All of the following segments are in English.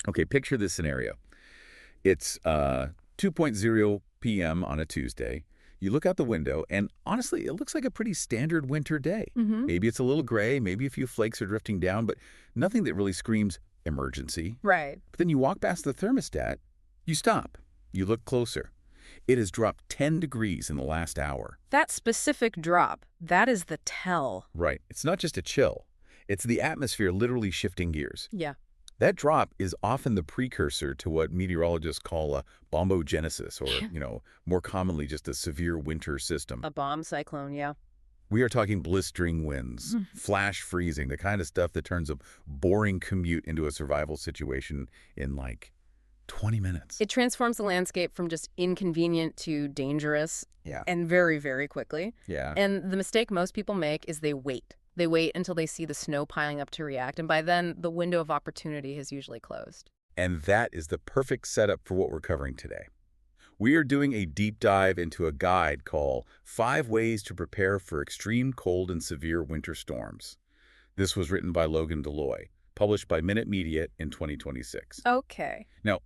Okay, picture this scenario. It's 2:00 p.m. on a Tuesday. You look out the window, and honestly, it looks like a pretty standard winter day. Mm-hmm. Maybe it's a little gray, maybe a few flakes are drifting down, but nothing that really screams emergency. Right. But then you walk past the thermostat, you stop, you look closer. It has dropped 10 degrees in the last hour. That specific drop, that is the tell. Right. It's not just a chill. It's the atmosphere literally shifting gears. Yeah. That drop is often the precursor to what meteorologists call a bombogenesis, or, more commonly just a severe winter system. A bomb cyclone, yeah. We are talking blistering winds, flash freezing, the kind of stuff that turns a boring commute into a survival situation in like 20 minutes. It transforms the landscape from just inconvenient to dangerous. Yeah. And very, very quickly. Yeah. And the mistake most people make is they wait. They wait until they see the snow piling up to react, and by then, the window of opportunity has usually closed. And that is the perfect setup for what we're covering today. We are doing a deep dive into a guide called 5 Ways to Prepare for Extreme Cold and Severe Winter Storms. This was written by Logan Deloy, published by Minute Media in 2026. Okay. Now,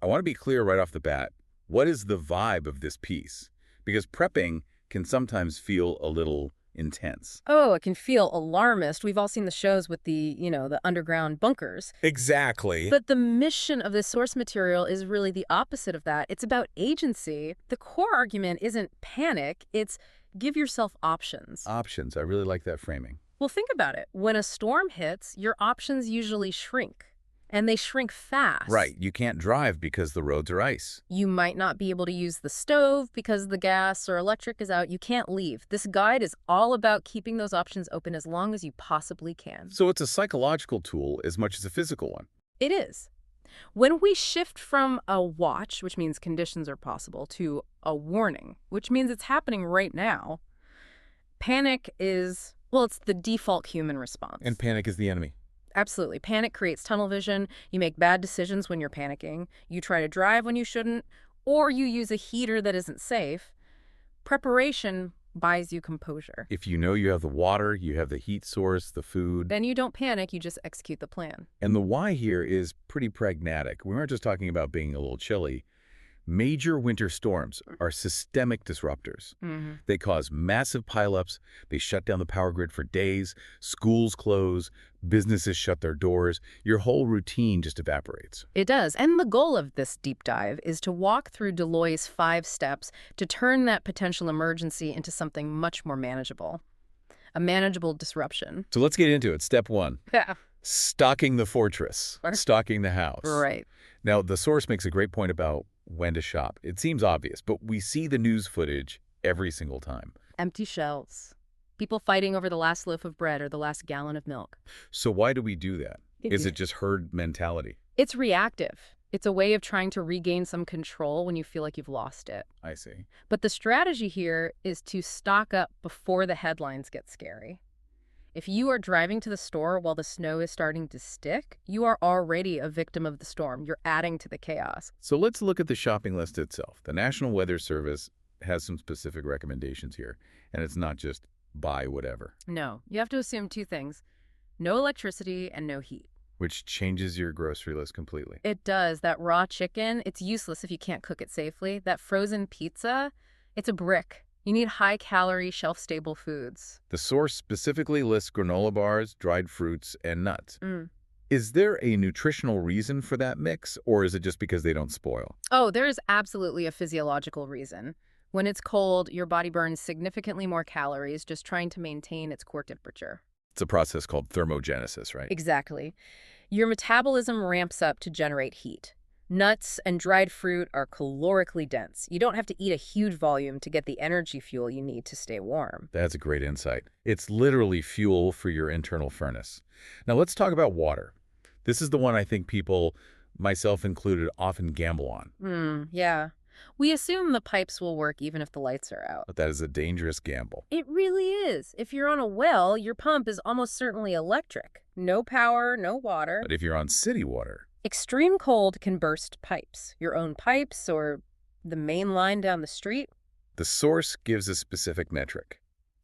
I want to be clear right off the bat, what is the vibe of this piece? Because prepping can sometimes feel a little intense. Oh, it can feel alarmist. We've all seen the shows with the underground bunkers. Exactly. But the mission of this source material is really the opposite of that. It's about agency. The core argument isn't panic, it's give yourself options. Options. I really like that framing. Well, think about it. When a storm hits, your options usually shrink. And they shrink fast. Right. You can't drive because the roads are ice. You might not be able to use the stove because the gas or electric is out. You can't leave. This guide is all about keeping those options open as long as you possibly can. So it's a psychological tool as much as a physical one. It is. When we shift from a watch, which means conditions are possible, to a warning, which means it's happening right now, panic is, well, it's the default human response. And panic is the enemy. Absolutely. Panic creates tunnel vision. You make bad decisions when you're panicking. You try to drive when you shouldn't, or you use a heater that isn't safe. Preparation buys you composure. If you know you have the water, you have the heat source, the food. Then you don't panic, you just execute the plan. And the why here is pretty pragmatic. We aren't just talking about being a little chilly. Major winter storms are systemic disruptors. They cause massive pileups. They shut down the power grid for days. Schools close. Businesses shut their doors. Your whole routine just evaporates. It does. And the goal of this deep dive is to walk through Deloy's 5 steps to turn that potential emergency into something much more manageable. A manageable disruption. So let's get into it. Step 1. Yeah. Stocking the fortress. Stocking the house. Right. Now, the source makes a great point about when to shop. It seems obvious, but we see the news footage every single time. Empty shelves. People fighting over the last loaf of bread or the last gallon of milk. So why do we do that? Is it just herd mentality? It's reactive. It's a way of trying to regain some control when you feel like you've lost it. I see. But the strategy here is to stock up before the headlines get scary. If you are driving to the store while the snow is starting to stick, you are already a victim of the storm. You're adding to the chaos. So let's look at the shopping list itself. The National Weather Service has some specific recommendations here, and it's not just buy whatever. No, you have to assume 2 things. No electricity and no heat. Which changes your grocery list completely. It does. That raw chicken, it's useless if you can't cook it safely. That frozen pizza, it's a brick. You need high-calorie, shelf-stable foods. The source specifically lists granola bars, dried fruits, and nuts. Is there a nutritional reason for that mix, or is it just because they don't spoil? Oh, there is absolutely a physiological reason. When it's cold, your body burns significantly more calories just trying to maintain its core temperature. It's a process called thermogenesis, right? Exactly. Your metabolism ramps up to generate heat. Nuts and dried fruit are calorically dense. You don't have to eat a huge volume to get the energy fuel you need to stay warm. That's a great insight. It's literally fuel for your internal furnace. Now let's talk about water. This is the one I think people, myself included, often gamble on. Yeah. We assume the pipes will work even if the lights are out. But that is a dangerous gamble. It really is. If you're on a well, your pump is almost certainly electric. No power, no water. But if you're on city water... Extreme cold can burst pipes. Your own pipes or the main line down the street. The source gives a specific metric,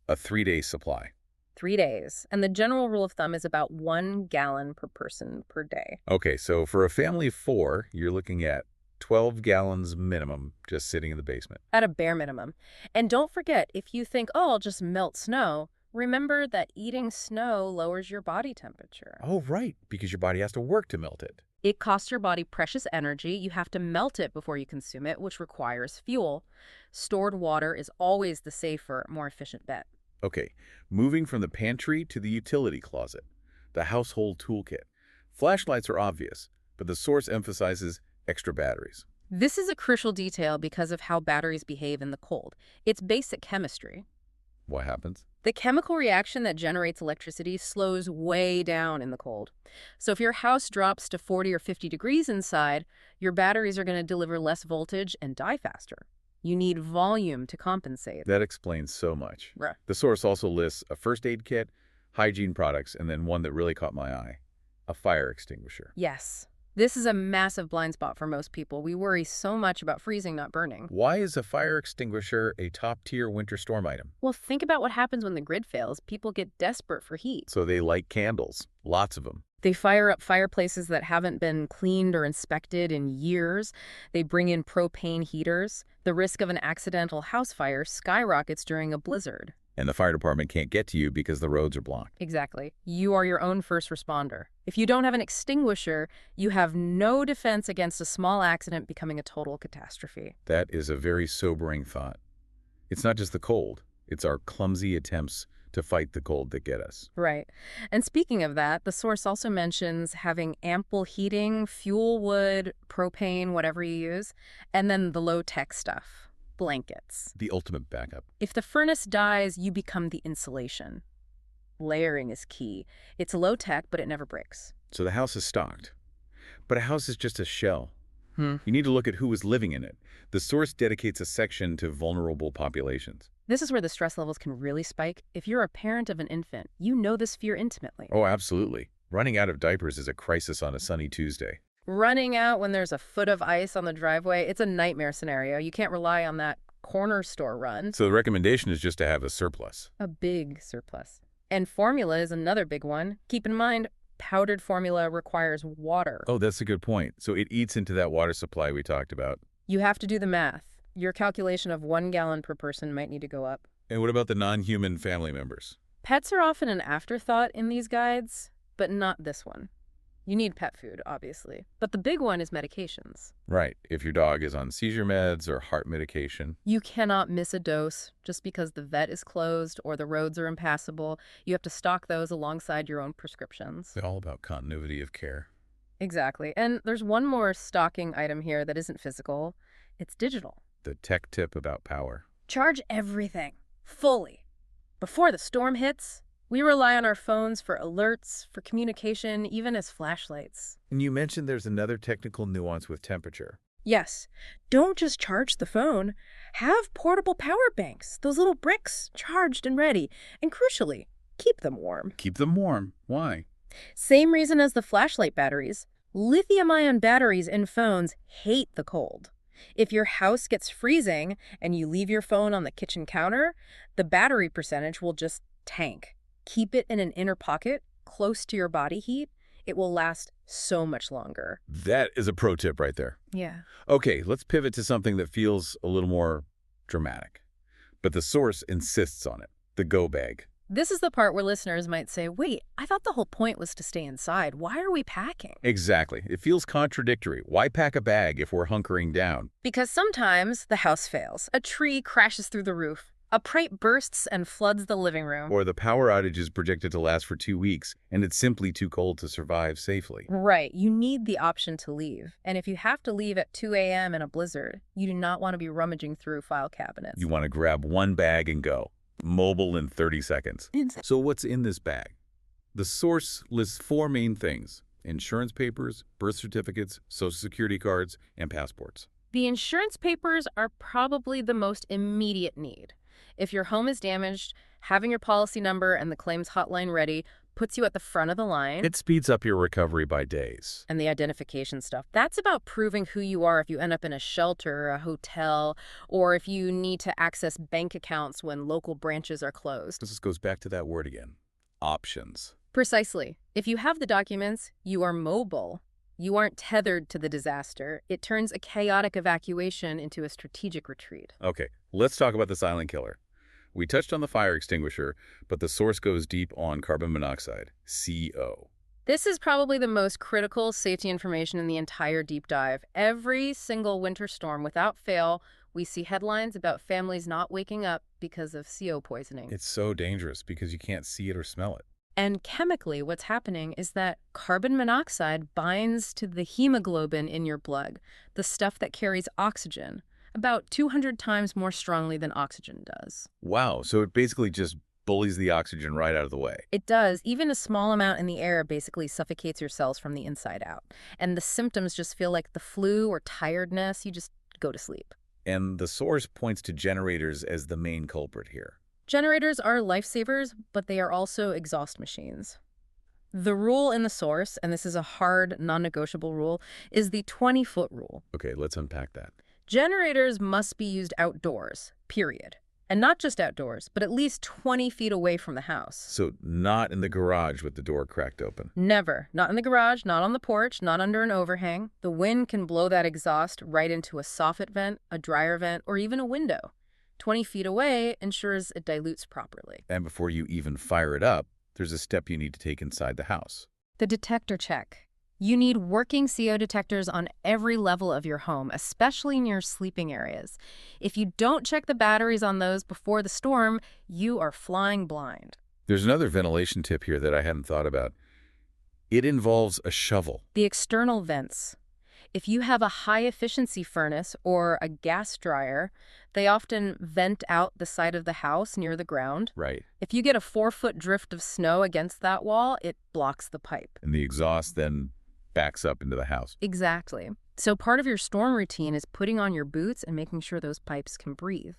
a 3-day supply. 3 days. And the general rule of thumb is about 1 gallon per person per day. Okay, so for a family of 4, you're looking at 12 gallons minimum just sitting in the basement. At a bare minimum. And don't forget, if you think, oh, I'll just melt snow, remember that eating snow lowers your body temperature. Oh, right, because your body has to work to melt it. It costs your body precious energy. You have to melt it before you consume it, which requires fuel. Stored water is always the safer, more efficient bet. Okay, moving from the pantry to the utility closet, the household toolkit. Flashlights are obvious, but the source emphasizes extra batteries. This is a crucial detail because of how batteries behave in the cold. It's basic chemistry. What happens? The chemical reaction that generates electricity slows way down in the cold. So if your house drops to 40 or 50 degrees inside, your batteries are going to deliver less voltage and die faster. You need volume to compensate. That explains so much. Right. The source also lists a first aid kit, hygiene products, and then one that really caught my eye, a fire extinguisher. Yes. This is a massive blind spot for most people. We worry so much about freezing, not burning. Why is a fire extinguisher a top-tier winter storm item? Well, think about what happens when the grid fails. People get desperate for heat. So they light candles, lots of them. They fire up fireplaces that haven't been cleaned or inspected in years. They bring in propane heaters. The risk of an accidental house fire skyrockets during a blizzard. And the fire department can't get to you because the roads are blocked. Exactly. You are your own first responder. If you don't have an extinguisher, you have no defense against a small accident becoming a total catastrophe. That is a very sobering thought. It's not just the cold. It's our clumsy attempts to fight the cold that get us. Right. And speaking of that, the source also mentions having ample heating, fuel wood, propane, whatever you use, and then the low-tech stuff. Blankets. The ultimate backup. If the furnace dies, you become the insulation. Layering is key. It's low-tech, but it never breaks. So the house is stocked. But a house is just a shell. You need to look at who was living in it. The source dedicates a section to vulnerable populations. This is where the stress levels can really spike. If you're a parent of an infant, you know this fear intimately. Oh, absolutely. Running out of diapers is a crisis on a sunny Tuesday. Running out when there's a foot of ice on the driveway, it's a nightmare scenario. You can't rely on that corner store run. So the recommendation is just to have a surplus. A big surplus. And formula is another big one. Keep in mind, powdered formula requires water. Oh, that's a good point. So it eats into that water supply we talked about. You have to do the math. Your calculation of 1 gallon per person might need to go up. And what about the non-human family members? Pets are often an afterthought in these guides, but not this one. You need pet food, obviously. But the big one is medications. Right. If your dog is on seizure meds or heart medication. You cannot miss a dose just because the vet is closed or the roads are impassable. You have to stock those alongside your own prescriptions. It's all about continuity of care. Exactly. And there's one more stocking item here that isn't physical. It's digital. The tech tip about power. Charge everything. Fully. Before the storm hits, we rely on our phones for alerts, for communication, even as flashlights. And you mentioned there's another technical nuance with temperature. Yes. Don't just charge the phone. Have portable power banks, those little bricks, charged and ready. And crucially, keep them warm. Keep them warm. Why? Same reason as the flashlight batteries. Lithium-ion batteries in phones hate the cold. If your house gets freezing and you leave your phone on the kitchen counter, the battery percentage will just tank. Keep it in an inner pocket, close to your body heat. It will last so much longer. That is a pro tip right there. Yeah. Okay, let's pivot to something that feels a little more dramatic. But the source insists on it. The go bag. This is the part where listeners might say, wait, I thought the whole point was to stay inside. Why are we packing? Exactly. It feels contradictory. Why pack a bag if we're hunkering down? Because sometimes the house fails. A tree crashes through the roof. A pipe bursts and floods the living room. Or the power outage is projected to last for 2 weeks, and it's simply too cold to survive safely. Right. You need the option to leave. And if you have to leave at 2 a.m. in a blizzard, you do not want to be rummaging through file cabinets. You want to grab one bag and go. Mobile in 30 seconds. So what's in this bag? The source lists 4 main things: insurance papers, birth certificates, social security cards, and passports. The insurance papers are probably the most immediate need. If your home is damaged, having your policy number and the claims hotline ready puts you at the front of the line. It speeds up your recovery by days. And the identification stuff, that's about proving who you are if you end up in a shelter, a hotel, or if you need to access bank accounts when local branches are closed. This goes back to that word again. options. Precisely. If you have the documents, you are mobile. You aren't tethered to the disaster. It turns a chaotic evacuation into a strategic retreat. Okay, let's talk about the silent killer. We touched on the fire extinguisher, but the source goes deep on carbon monoxide, CO. This is probably the most critical safety information in the entire deep dive. Every single winter storm, without fail, we see headlines about families not waking up because of CO poisoning. It's so dangerous because you can't see it or smell it. And chemically, what's happening is that carbon monoxide binds to the hemoglobin in your blood, the stuff that carries oxygen, about 200 times more strongly than oxygen does. Wow, so it basically just bullies the oxygen right out of the way. It does. Even a small amount in the air basically suffocates your cells from the inside out. And the symptoms just feel like the flu or tiredness. You just go to sleep. And the source points to generators as the main culprit here. Generators are lifesavers, but they are also exhaust machines. The rule in the source, and this is a hard, non-negotiable rule, is the 20-foot rule. Okay, let's unpack that. Generators must be used outdoors, period. And not just outdoors, but at least 20 feet away from the house. So not in the garage with the door cracked open. Never. Not in the garage, not on the porch, not under an overhang. The wind can blow that exhaust right into a soffit vent, a dryer vent, or even a window. 20 feet away ensures it dilutes properly. And before you even fire it up, there's a step you need to take inside the house. The detector check. You need working CO detectors on every level of your home, especially in your sleeping areas. If you don't check the batteries on those before the storm, you are flying blind. There's another ventilation tip here that I hadn't thought about. It involves a shovel. The external vents. If you have a high-efficiency furnace or a gas dryer, they often vent out the side of the house near the ground. Right. If you get a 4-foot drift of snow against that wall, it blocks the pipe. And the exhaust then backs up into the house. Exactly. So part of your storm routine is putting on your boots and making sure those pipes can breathe.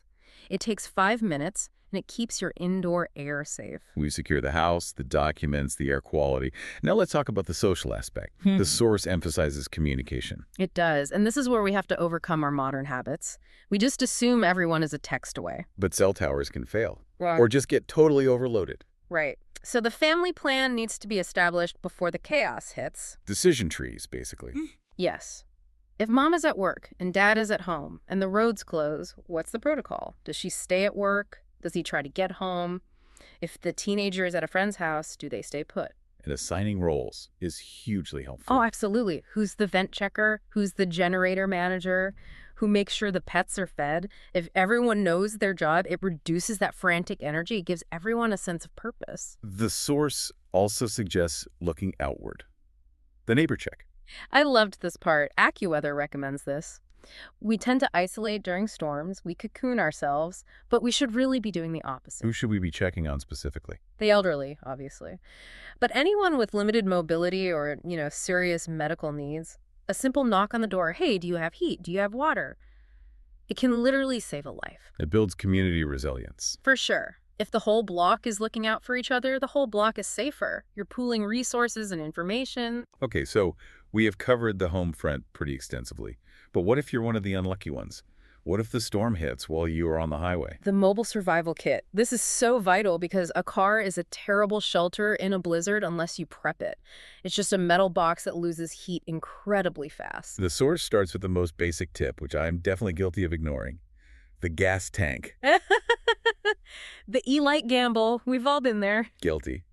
It takes 5 minutes, and it keeps your indoor air safe. We secure the house, the documents, the air quality. Now let's talk about the social aspect. The source emphasizes communication. It does, and this is where we have to overcome our modern habits. We just assume everyone is a text away. But cell towers can fail. Right. Or just get totally overloaded. Right. So the family plan needs to be established before the chaos hits. Decision trees, basically. Yes. If mom is at work and dad is at home and the roads close, what's the protocol? Does she stay at work? Does he try to get home? If the teenager is at a friend's house, do they stay put? And assigning roles is hugely helpful. Oh, absolutely. Who's the vent checker? Who's the generator manager? Who makes sure the pets are fed? If everyone knows their job, it reduces that frantic energy. It gives everyone a sense of purpose. The source also suggests looking outward. The neighbor check. I loved this part. AccuWeather recommends this. We tend to isolate during storms. We cocoon ourselves, but we should really be doing the opposite. Who should we be checking on specifically? The elderly, obviously. But anyone with limited mobility or, serious medical needs, a simple knock on the door, hey, do you have heat? Do you have water? It can literally save a life. It builds community resilience. For sure. If the whole block is looking out for each other, the whole block is safer. You're pooling resources and information. Okay, so we have covered the home front pretty extensively. But what if you're one of the unlucky ones? What if the storm hits while you are on the highway? The mobile survival kit. This is so vital because a car is a terrible shelter in a blizzard unless you prep it. It's just a metal box that loses heat incredibly fast. The source starts with the most basic tip, which I'm definitely guilty of ignoring. The gas tank. The E-light gamble. We've all been there. Guilty.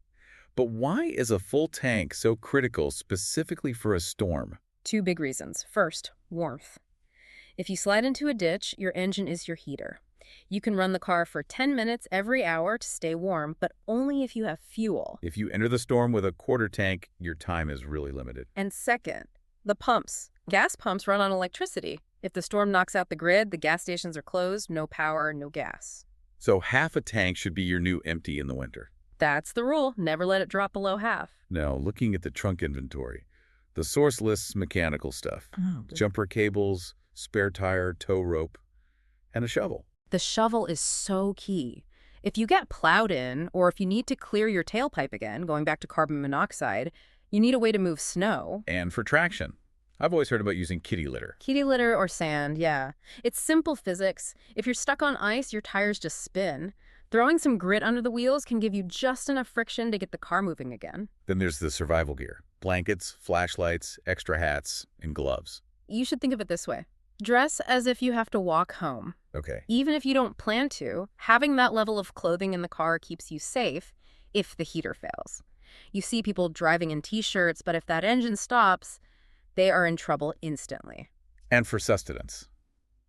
But why is a full tank so critical specifically for a storm? 2 big reasons. First, warmth. If you slide into a ditch, your engine is your heater. You can run the car for 10 minutes every hour to stay warm, but only if you have fuel. If you enter the storm with a quarter tank, your time is really limited. And second, the pumps. Gas pumps run on electricity. If the storm knocks out the grid, the gas stations are closed, no power, no gas. So half a tank should be your new empty in the winter. That's the rule. Never let it drop below half. Now, looking at the trunk inventory, the source lists mechanical stuff. Jumper cables, spare tire, tow rope, and a shovel. The shovel is so key. If you get plowed in, or if you need to clear your tailpipe again, going back to carbon monoxide, you need a way to move snow. And for traction. I've always heard about using kitty litter. Kitty litter or sand, yeah. It's simple physics. If you're stuck on ice, your tires just spin. Throwing some grit under the wheels can give you just enough friction to get the car moving again. Then there's the survival gear. Blankets, flashlights, extra hats, and gloves. You should think of it this way. Dress as if you have to walk home. Okay. Even if you don't plan to, having that level of clothing in the car keeps you safe if the heater fails. You see people driving in t-shirts, but if that engine stops, they are in trouble instantly. And for sustenance.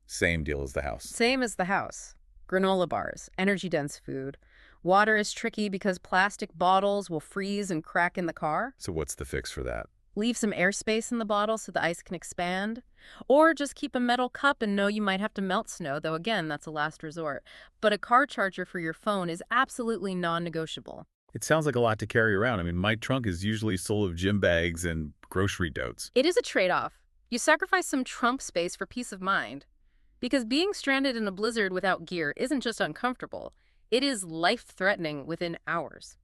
Same deal as the house. Same as the house. Granola bars, energy-dense food. Water is tricky because plastic bottles will freeze and crack in the car. So what's the fix for that? Leave some airspace in the bottle so the ice can expand. Or just keep a metal cup and know you might have to melt snow, though again, that's a last resort. But a car charger for your phone is absolutely non-negotiable. It sounds like a lot to carry around. I mean, my trunk is usually full of gym bags and grocery dotes. It is a trade-off. You sacrifice some trunk space for peace of mind. Because being stranded in a blizzard without gear isn't just uncomfortable, it is life-threatening within hours.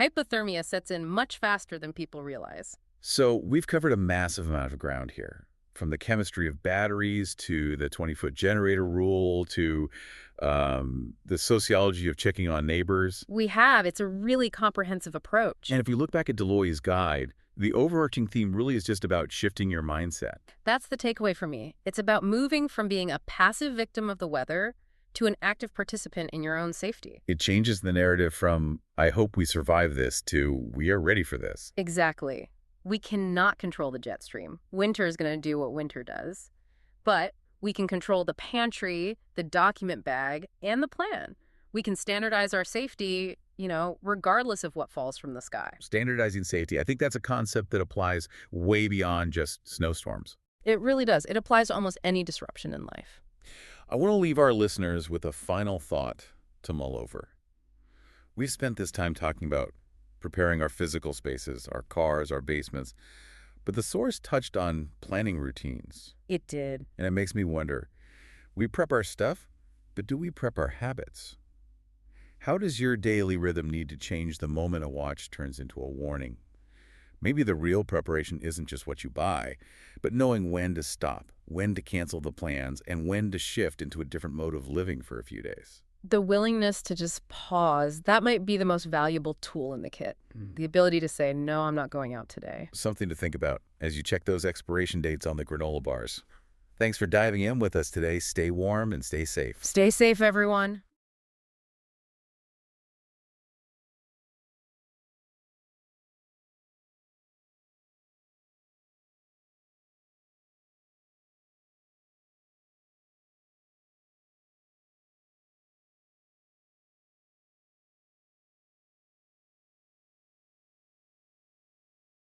Hypothermia sets in much faster than people realize. So we've covered a massive amount of ground here, from the chemistry of batteries to the 20-foot generator rule to the sociology of checking on neighbors. We have. It's a really comprehensive approach. And if you look back at Deloy's guide, the overarching theme really is just about shifting your mindset. That's the takeaway for me. It's about moving from being a passive victim of the weather to an active participant in your own safety. It changes the narrative from, I hope we survive this, to, we are ready for this. Exactly. We cannot control the jet stream. Winter is going to do what winter does. But we can control the pantry, the document bag, and the plan. We can standardize our safety, regardless of what falls from the sky. Standardizing safety, I think that's a concept that applies way beyond just snowstorms. It really does. It applies to almost any disruption in life. I want to leave our listeners with a final thought to mull over. We've spent this time talking about preparing our physical spaces, our cars, our basements, but the source touched on planning routines. It did. And it makes me wonder, we prep our stuff, but do we prep our habits? How does your daily rhythm need to change the moment a watch turns into a warning? Maybe the real preparation isn't just what you buy, but knowing when to stop, when to cancel the plans, and when to shift into a different mode of living for a few days. The willingness to just pause, that might be the most valuable tool in the kit. The ability to say, no, I'm not going out today. Something to think about as you check those expiration dates on the granola bars. Thanks for diving in with us today. Stay warm and stay safe. Stay safe, everyone.